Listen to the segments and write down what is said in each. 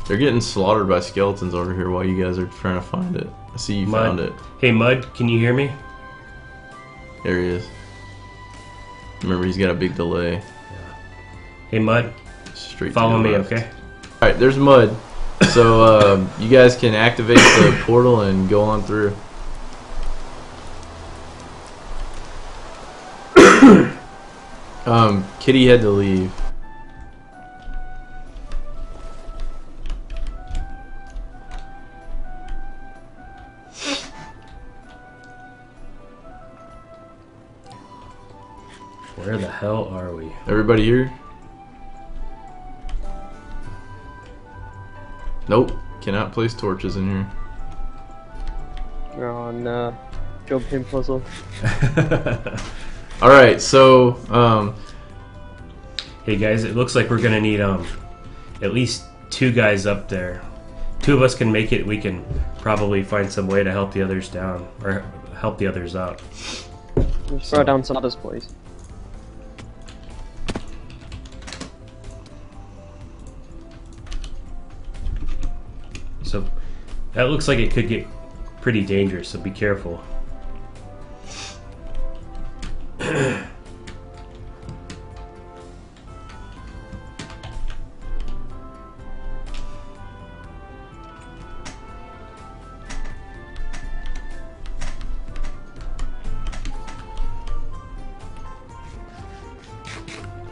They're getting slaughtered by skeletons over here while you guys are trying to find it. I see you found it. Hey, Mud, can you hear me? There he is. Remember, he's got a big delay. Hey, Mud. Straight Follow me, left. okay? Alright, there's Mud. So, you guys can activate the portal and go on through. Kitty had to leave. Where the hell are we? Everybody here? Nope. Cannot place torches in here. We're on jumping puzzle. Alright, so, Hey guys, it looks like we're gonna need at least 2 guys up there. 2 of us can make it. We can probably find some way to help the others down or help the others out. Let's throw down some others, please. So that looks like it could get pretty dangerous, so be careful.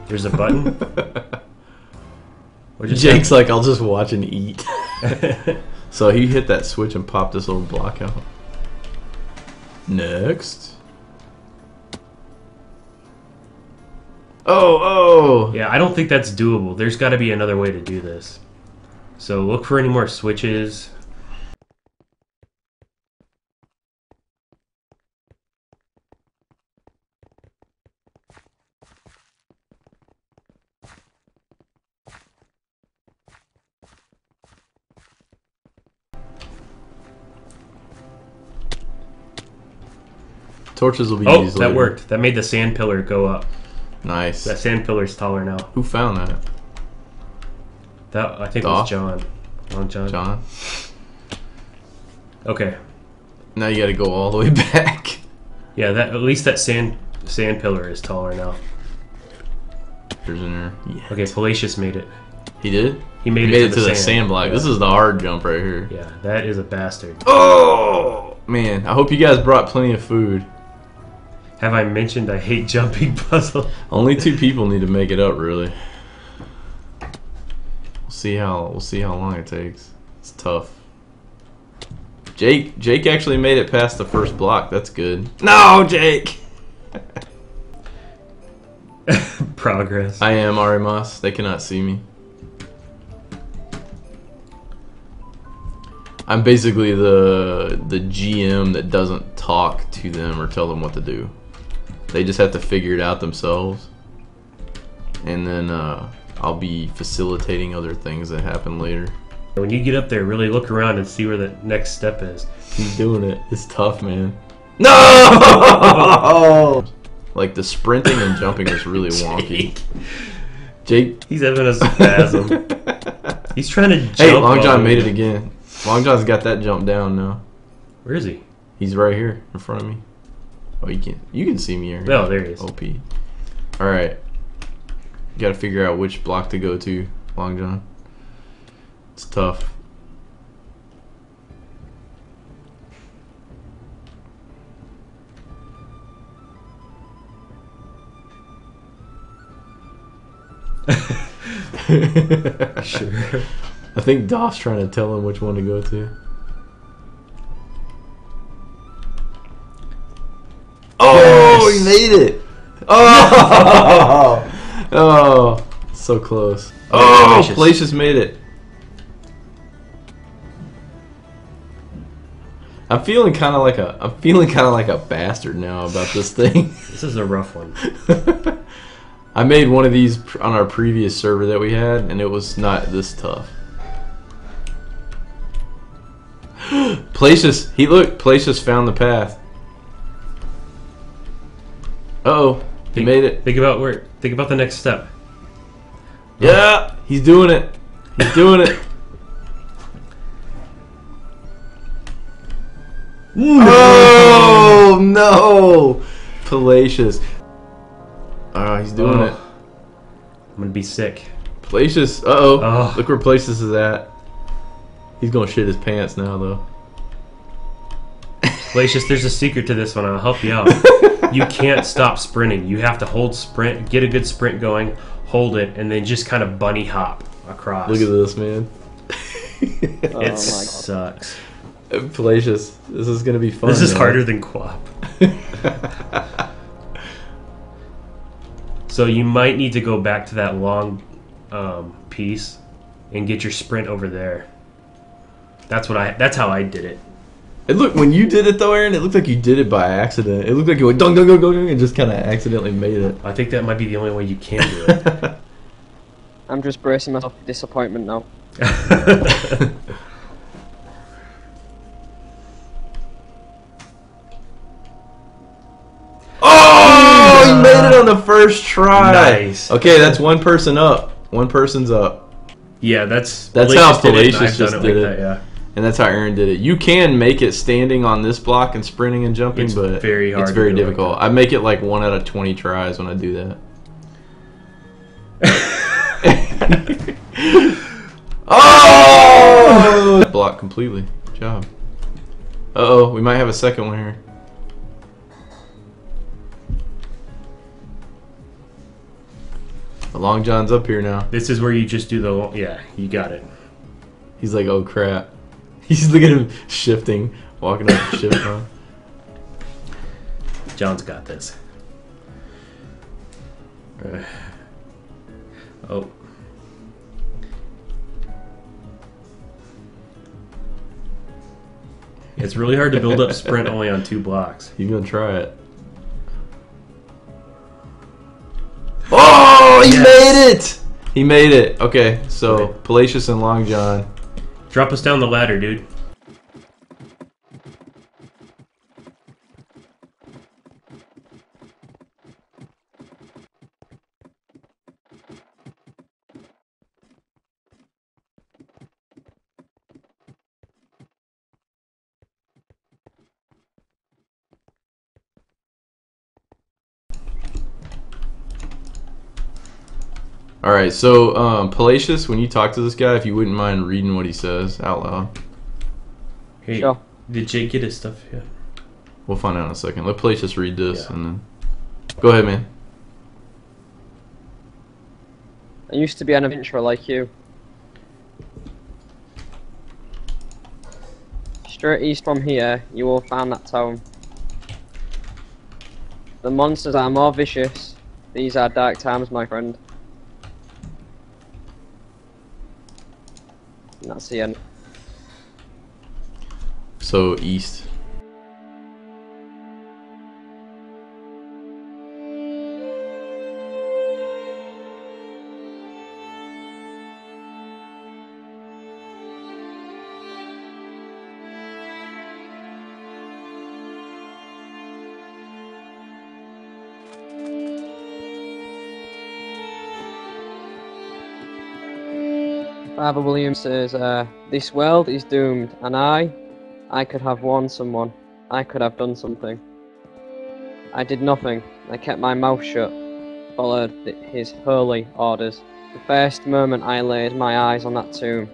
There's a button. Jake's like, I'll just watch and eat. So he hit that switch and popped this little block out. Next. Oh! Yeah, I don't think that's doable. There's got to be another way to do this. So look for any more switches. Torches will be Oh, used that later. worked. That made the sand pillar go up. Nice. That sand pillar's taller now. Who found that? That I think it was John. John. John? Okay. Now you gotta go all the way back. Yeah, that at least that sand pillar is taller now. There's in there. Yeah. Okay, Palacious made it. He did? He made it to the sand block. Yeah. This is the hard jump right here. Yeah, that is a bastard. Oh! Man, I hope you guys brought plenty of food. Have I mentioned I hate jumping puzzle? Only 2 people need to make it up, really. We'll see how long it takes. It's tough. Jake actually made it past the first block. That's good. No, Jake. Progress. I am Arimas. They cannot see me. I'm basically the GM that doesn't talk to them or tell them what to do. They just have to figure it out themselves. And then I'll be facilitating other things that happen later. When you get up there, really look around and see where the next step is. He's doing it. It's tough, man. No! Like the sprinting and jumping is really wonky. Jake. He's having a spasm. He's trying to jump. Hey, Long John made it again. Long John's got that jump down now. Where is he? He's right here in front of me. Oh, you can see me here. Oh, there he is. OP. All right. You got to figure out which block to go to, Long John. It's tough. Sure. I think Doff's trying to tell him which one to go to. Oh, yes. He made it! Oh, oh, so close. Oh, Palacious made it. I'm feeling kind of like a bastard now about this thing. This is a rough one. I made one of these on our previous server that we had, and it was not this tough. Palacious, Palacious found the path. Uh-oh, he made it. Think about the next step. Yeah, he's doing it. He's doing it. Oh no! Palacious. He's doing it. I'm gonna be sick. Palacious. Uh-oh. Look where Palacious is at. He's gonna shit his pants now, though. Palacious, there's a secret to this one. I'll help you out. You can't stop sprinting. You have to hold sprint, get a good sprint going, hold it, and then just kind of bunny hop across. Look at this, man. It sucks. Palacious, this is gonna be fun. This is harder than Quap. So you might need to go back to that long piece and get your sprint over there. That's how I did it. And look, when you did it though, Aaron, it looked like you did it by accident. It looked like you went dung dung dung dung and just kind of accidentally made it. I think that might be the only way you can do it. I'm just bracing myself for disappointment now. Oh, he made it on the first try. Nice. Okay, that's one person up. One person's up. Yeah, that's how Palacious just done did it. Like that, yeah. And that's how Aaron did it. You can make it standing on this block and sprinting and jumping, It's but very hard it's to very do like difficult. I make it like 1 out of 20 tries when I do that. Oh! Block completely. Good job. Uh-oh, we might have a second one here. The Long John's up here now. This is where you just do the yeah, you got it. He's like, oh crap. He's looking at him shifting, walking up the shift on. John's got this. Oh. It's really hard to build up sprint only on 2 blocks. He's gonna try it. Oh, he made it! He made it. Okay, so Okay. Palacious and Long John. Drop us down the ladder, dude. Alright, so Palacious, when you talk to this guy, if you wouldn't mind reading what he says out loud. Hey, Sure. did Jake get his stuff yet? We'll find out in a second. Let Palacious read this Yeah. and then... Go ahead, man. I used to be an adventurer like you. Straight east from here, you will find that town. The monsters are more vicious. These are dark times, my friend. And that's the end. So, east. Father William says, this world is doomed, and I could have warned someone. I could have done something. I did nothing. I kept my mouth shut, followed his holy orders. The first moment I laid my eyes on that tomb,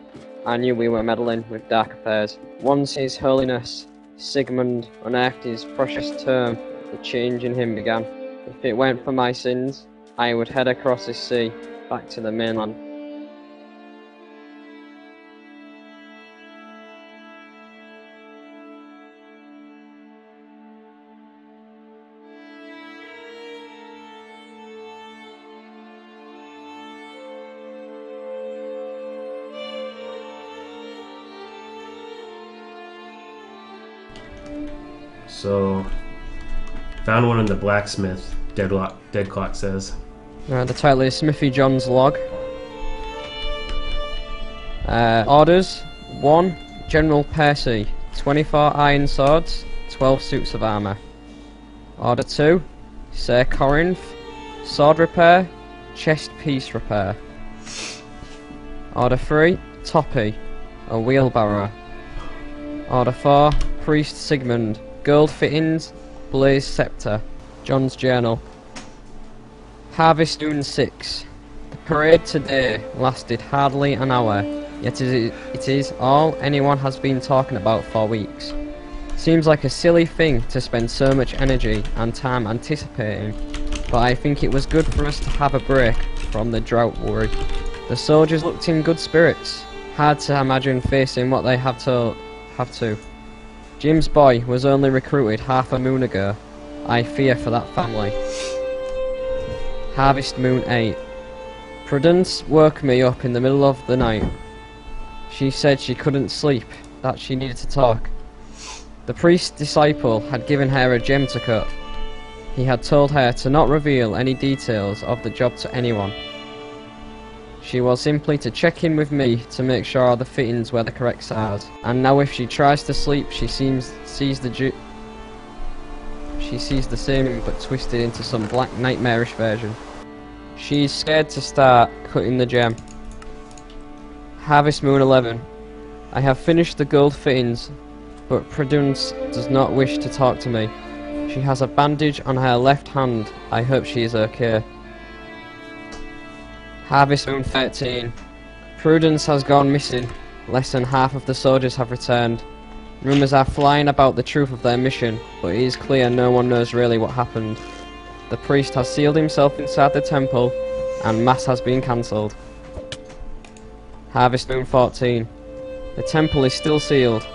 I knew we were meddling with dark affairs. Once His Holiness Sigmund unearthed his precious term, the change in him began. If it weren't for my sins, I would head across this sea, back to the mainland. So, found one in the blacksmith. Dead clock says. The title is Smithy John's Log. Orders 1. General Percy, 24 iron swords, 12 suits of armour. Order 2. Sir Corinth, sword repair, chest piece repair. Order 3. Toppy, a wheelbarrow. Order 4. Priest Sigmund. Gold fittings, blaze scepter. John's journal. Harvest Moon 6. The parade today lasted hardly an hour, yet it is all anyone has been talking about for weeks. Seems like a silly thing to spend so much energy and time anticipating, but I think it was good for us to have a break from the drought worry. The soldiers looked in good spirits. Hard to imagine facing what they have to. Jim's boy was only recruited half a moon ago. I fear for that family. Harvest Moon 8. Prudence woke me up in the middle of the night. She said she couldn't sleep, that she needed to talk. The priest's disciple had given her a gem to cut. He had told her to not reveal any details of the job to anyone. She was simply to check in with me to make sure the fittings were the correct size. And now if she tries to sleep, she sees the same but twisted into some black nightmarish version. She's scared to start cutting the gem. Harvest Moon 11. I have finished the gold fittings, but Prudence does not wish to talk to me. She has a bandage on her left hand. I hope she is okay. Harvest Moon 13. Prudence has gone missing. Less than half of the soldiers have returned. Rumours are flying about the truth of their mission, but it is clear no one knows really what happened. The priest has sealed himself inside the temple, and Mass has been cancelled. Harvest Moon 14. The temple is still sealed.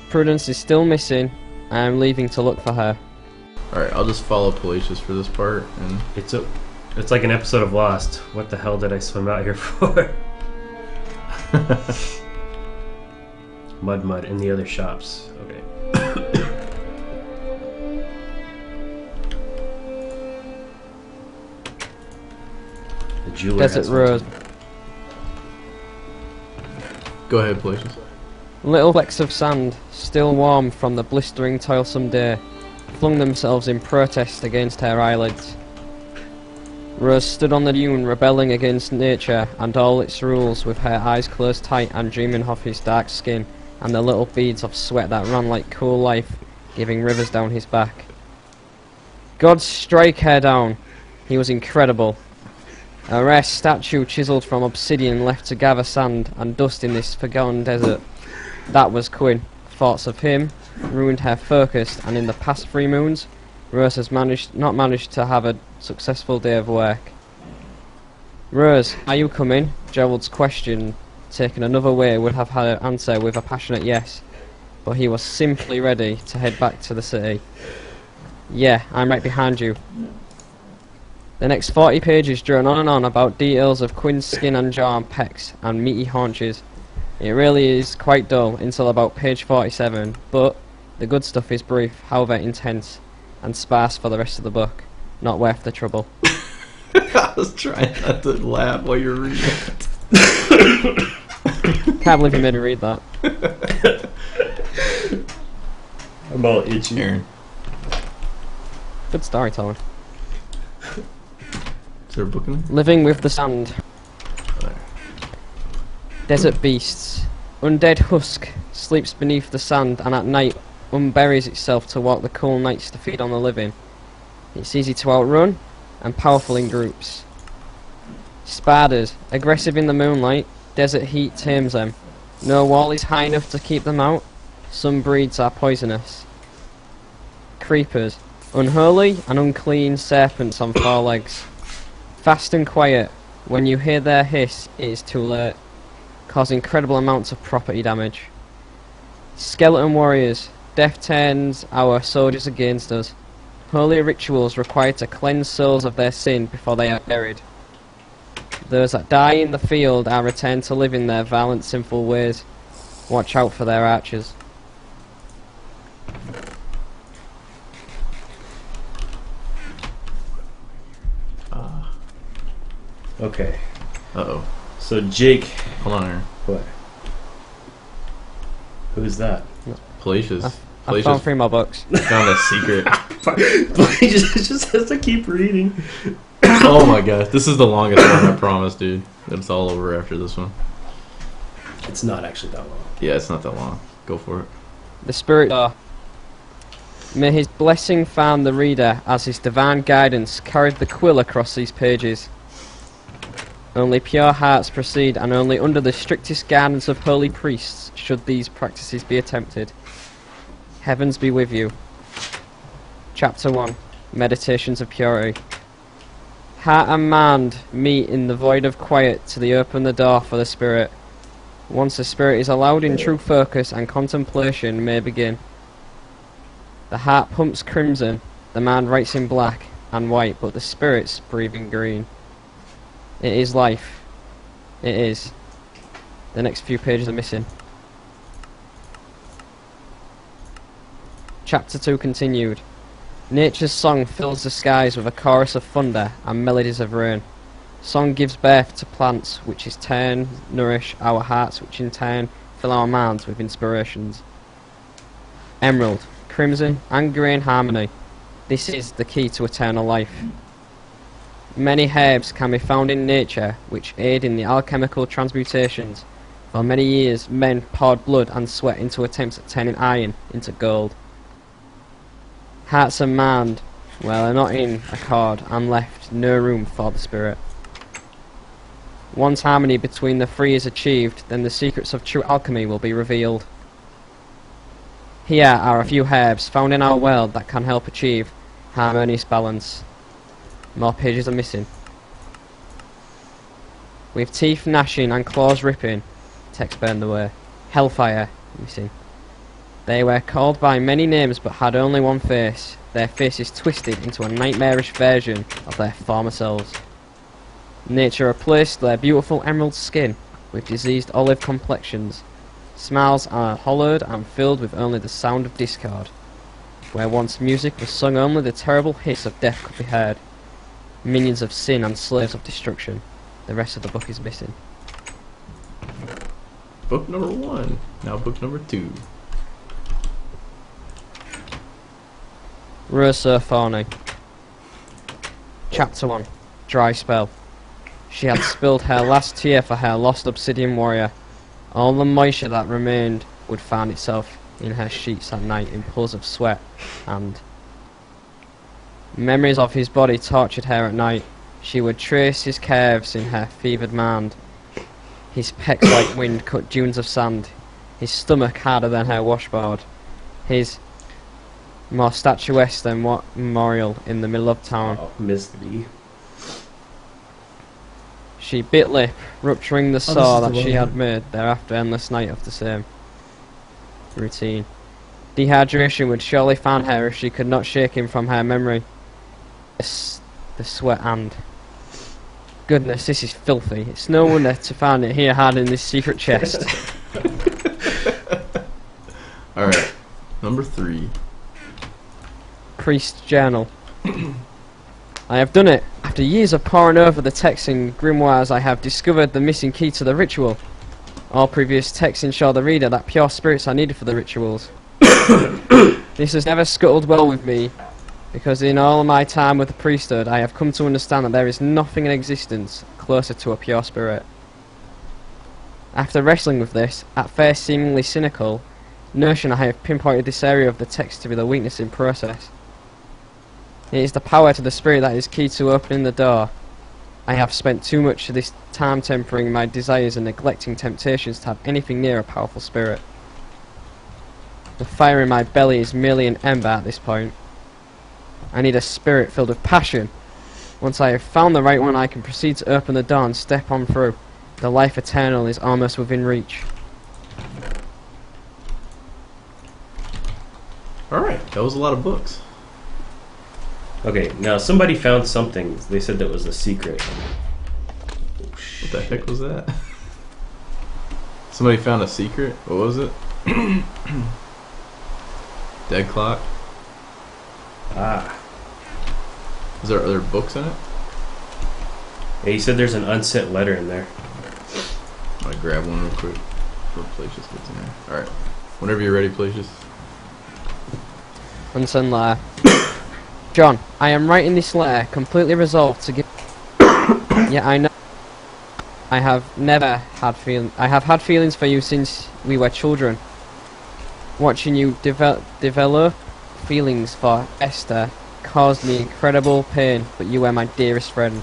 Prudence is still missing. I am leaving to look for her. Alright, I'll just follow Palacious for this part. And It's like an episode of Lost. What the hell did I swim out here for? Mud in the other shops. Okay. The jeweler Desert has Road. Go ahead, Palacious. Little flecks of sand, still warm from the blistering toilsome day, flung themselves in protest against her eyelids. Rose stood on the dune, rebelling against nature and all its rules, with her eyes closed tight and dreaming of his dark skin and the little beads of sweat that ran like cool life, giving rivers down his back. God strike her down. He was incredible. A rare statue chiselled from obsidian left to gather sand and dust in this forgotten desert. That was Quinn. Thoughts of him ruined her focus, and in the past 3 moons, Rose has not managed to have a successful day of work. Rose, are you coming? Gerald's question, taken another way, would have had an answer with a passionate yes, but he was simply ready to head back to the city. Yeah, I'm right behind you. The next 40 pages drone on and on about details of Quinn's skin and jaw and pecs and meaty haunches. It really is quite dull until about page 47, but the good stuff is brief, however intense, and sparse for the rest of the book. Not worth the trouble. I was trying not to laugh while you were reading it. Can't believe you made me read that. I'm all itchy. Aaron, Good storytelling. is there a book in there? Living with the sand. Desert beasts. Undead husk sleeps beneath the sand and at night unburies itself to walk the cool nights to feed on the living. It's easy to outrun and powerful in groups. Spiders, aggressive in the moonlight, desert heat tames them. No wall is high enough to keep them out. Some breeds are poisonous. Creepers, unholy and unclean serpents on 4 legs. Fast and quiet. When you hear their hiss, it is too late. Cause incredible amounts of property damage. Skeleton warriors. Death turns our soldiers against us. Holy rituals required to cleanse souls of their sin before they are buried. Those that die in the field are returned to live in their violent, sinful ways. Watch out for their archers. Okay. Uh-oh. So Jake. Hold on, Aaron. What? Who's that? Palacious. I found 3 more books. Found a secret. He just has to keep reading. Oh my gosh. This is the longest one, I promise, dude. It's all over after this one. It's not actually that long. Yeah, it's not that long. Go for it. The spirit door. May his blessing find the reader as his divine guidance carried the quill across these pages. Only pure hearts proceed, and only under the strictest guidance of holy priests should these practices be attempted. Heavens be with you. Chapter 1. Meditations of Purity. Heart and mind meet in the void of quiet till they open the door for the spirit. Once the spirit is allowed in true focus and contemplation may begin. The heart pumps crimson, the mind writes in black and white, but the spirit's breathing green. It is life. It is. The next few pages are missing. Chapter 2 continued. Nature's song fills the skies with a chorus of thunder and melodies of rain. Song gives birth to plants which in turn nourish our hearts, which in turn fill our minds with inspirations. Emerald, crimson and green harmony. This is the key to eternal life. Many herbs can be found in nature which aid in the alchemical transmutations. For many years men poured blood and sweat into attempts at turning iron into gold. Hearts and mind, well, are not in accord and left no room for the spirit. Once harmony between the three is achieved, then the secrets of true alchemy will be revealed. Here are a few herbs found in our world that can help achieve harmonious balance. More pages are missing. With teeth gnashing and claws ripping, text burned away. Hellfire, missing. They were called by many names but had only one face. Their faces twisted into a nightmarish version of their former selves. Nature replaced their beautiful emerald skin with diseased olive complexions. Smiles are hollowed and filled with only the sound of discord. Where once music was sung, only the terrible hiss of death could be heard. Minions of sin and slaves of destruction. The rest of the book is missing. Book number 1. Now book number 2. Rosa Thorny. Chapter 1. Dry Spell. She had spilled her last tear for her lost obsidian warrior. All the moisture that remained would find itself in her sheets at night in pools of sweat, and memories of his body tortured her at night. She would trace his curves in her fevered mind. His pecs like wind cut dunes of sand. His stomach harder than her washboard. His more statuesque than what memorial in the middle of town. Oh, missed me. She bit lip, rupturing the saw that she had made thereafter endless night of the same routine. Dehydration would surely find her if she could not shake him from her memory. The sweat and... Goodness, this is filthy. It's no wonder to find it here hard in this secret chest. Alright, number 3. Priest's Journal. I have done it. After years of poring over the texts and grimoires, I have discovered the missing key to the ritual. All previous texts ensure the reader that pure spirits are needed for the rituals. This has never scuttled well with me, because in all my time with the priesthood, I have come to understand that there is nothing in existence closer to a pure spirit. After wrestling with this, at first seemingly cynical, notion, I have pinpointed this area of the text to be the weakness in process. It is the power to the spirit that is key to opening the door. I have spent too much of this time tempering my desires and neglecting temptations to have anything near a powerful spirit. The fire in my belly is merely an ember at this point. I need a spirit filled with passion. Once I have found the right one, I can proceed to open the door and step on through. The life eternal is almost within reach. Alright, that was a lot of books. Okay, now somebody found something. They said that was a secret. What the heck was that? Somebody found a secret? What was it? Dead clock? Ah. Is there other books in it? Yeah, he said there's an unsent letter in there. I'm gonna grab one real quick before Palacious gets in there. Alright. Whenever you're ready, Palacious. Unsent letter. John, I am writing this letter completely resolved to give... Yet I know... I have had feelings for you since we were children. Watching you develop feelings for Esther caused me incredible pain, but you were my dearest friend.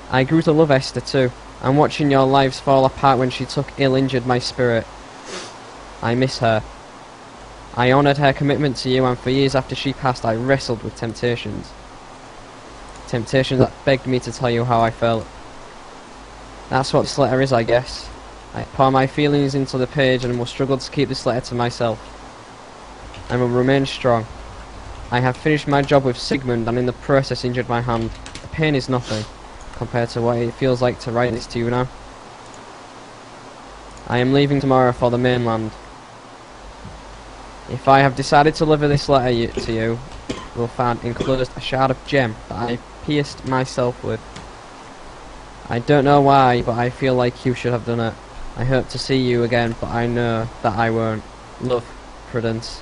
I grew to love Esther too, and watching your lives fall apart when she took ill injured my spirit. I miss her. I honoured her commitment to you, and for years after she passed I wrestled with temptations. Temptations that begged me to tell you how I felt. That's what this letter is, I guess. I pour my feelings into the page and will struggle to keep this letter to myself. I will remain strong. I have finished my job with Sigmund and in the process injured my hand. The pain is nothing compared to what it feels like to write this to you now. I am leaving tomorrow for the mainland. If I have decided to deliver this letter to you, you will find enclosed a shard of gem that I pierced myself with. I don't know why, but I feel like you should have done it. I hope to see you again, but I know that I won't. Love, Prudence.